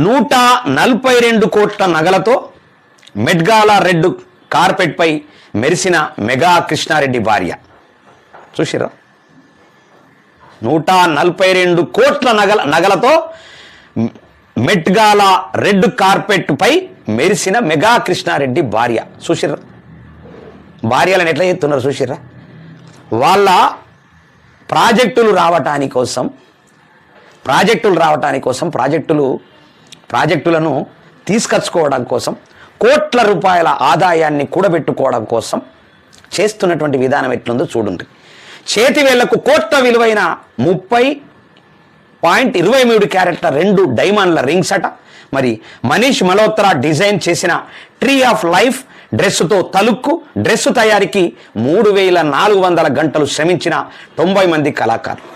142 కోట్ల నగలతో మెడ్గాల రెడ్ కార్పెట్పై మెరిసిన మెగా కృష్ణారెడ్డి భార్య. చూసిరా, 142 కోట్ల నగలతో మెడ్గాల రెడ్ కార్పెట్పై మెరిసిన మెగా కృష్ణారెడ్డి భార్య. చూసిరా, భార్యలను ఎట్లా చేస్తున్నారు చూసిరా. వాళ్ళ ప్రాజెక్టులు రావటాని కోసం ప్రాజెక్టులను తీసుకొచ్చుకోవడం కోసం కోట్ల రూపాయల ఆదాయాన్ని కూడబెట్టుకోవడం కోసం చేస్తున్నటువంటి విధానం ఎట్లుందో చూడండి. చేతి వేళ్లకు కోట్ల విలువైన 30.23 క్యారెట్ల 2 డైమండ్ల రింగ్స్ అట. మరి మనీష్ మల్హోత్రా డిజైన్ చేసిన ట్రీ ఆఫ్ లైఫ్ డ్రెస్సుతో తలుక్కు డ్రెస్సు తయారీకి 3400 గంటలు శ్రమించిన 90 మంది కళాకారులు.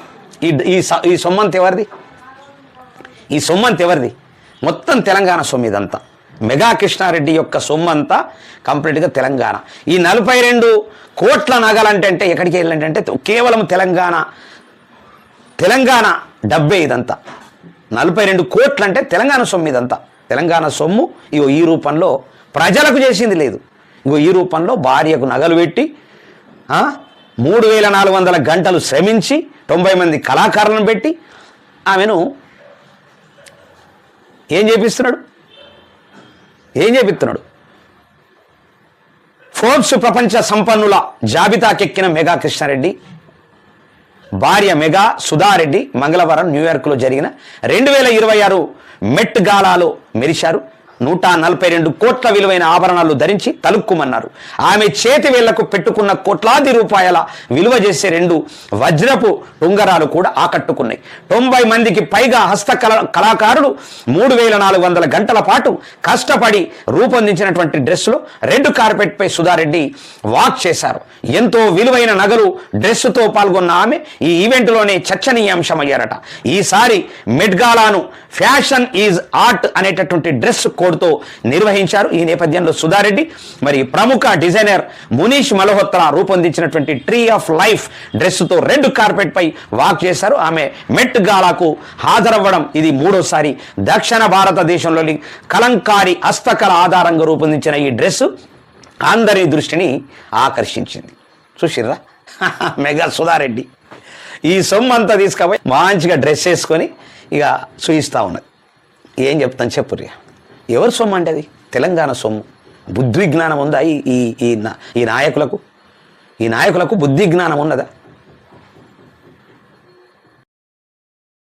ఈ సొమ్మంత ఎవరిది? మొత్తం తెలంగాణ సొమ్ము ఇదంతా. మెగా కృష్ణారెడ్డి యొక్క సొమ్మంతా కంప్లీట్గా తెలంగాణ. ఈ 42 కోట్ల నగలంటే ఎక్కడికి వెళ్ళంటే కేవలం తెలంగాణ డబ్బే ఇదంతా. 42 కోట్లు అంటే తెలంగాణ సొమ్ము ఇదంతా. తెలంగాణ సొమ్ము ఇగో ఈ రూపంలో ప్రజలకు చేసింది లేదు. ఇంకో ఈ రూపంలో భార్యకు నగలు పెట్టి 3400 గంటలు శ్రమించి 90 మంది కళాకారులను పెట్టి ఆమెను ఏం చేపిస్తున్నాడు? ఫోర్బ్స్ ప్రపంచ సంపన్నుల జాబితాకెక్కిన మెగా కృష్ణారెడ్డి భార్య మెగా సుధారెడ్డి మంగళవారం న్యూయార్క్లో జరిగిన 2026 మెట్ గాలాలో మెరిశారు. 142 కోట్ల విలువైన ఆభరణాలు ధరించి తలుక్కుమన్నారు. ఆమె చేతి వేళ్లకు పెట్టుకున్న కోట్లాది రూపాయల విలువ చేసే 2 వజ్రపు ఉంగరాలు కూడా ఆకట్టుకున్నాయి. 90 మందికి పైగా కళాకారులు 3400 గంటల పాటు కష్టపడి రూపొందించినటువంటి డ్రెస్సులో రెడ్ కార్పెట్పై సుధారెడ్డి వాక్ చేశారు. ఎంతో విలువైన నగలు డ్రెస్సుతో పాల్గొన్న ఆమె ఈ ఈవెంట్లోనే చర్చనీయాంశమయ్యారట. ఈసారి మెడ్గాలాను ఫ్యాషన్ ఈజ్ ఆర్ట్ అనేటటువంటి డ్రెస్ కోడ్తో నిర్వహించారు. ఈ నేపథ్యంలో సుధారెడ్డి మరి ప్రముఖ డిజైనర్ మనీష్ మల్హోత్రా రూపొందించినటువంటి ట్రీ ఆఫ్ లైఫ్ డ్రెస్సుతో రెడ్ కార్పెట్ పై వాక్ చేశారు. ఆమె మెట్ గాలాకు హాజరవ్వడం ఇది 3వసారి. దక్షిణ భారతదేశంలోని కలంకారీ హస్తకళ ఆధారంగా రూపొందించిన ఈ డ్రెస్సు అందరి దృష్టిని ఆకర్షించింది. చూసిర్రా, మెగా సుధారెడ్డి ఈ సొమ్ము అంతా తీసుకుపోయి మంచిగా డ్రెస్ వేసుకొని ఇక చూయిస్తూ ఉన్నది. ఏం చెప్తాను చెప్పుర్రి. ఎవరి సొమ్ము అంటే అది తెలంగాణ సొమ్ము. బుద్ధి జ్ఞానం ఉందా ఈ నాయకులకు? బుద్ధి జ్ఞానం ఉన్నదా?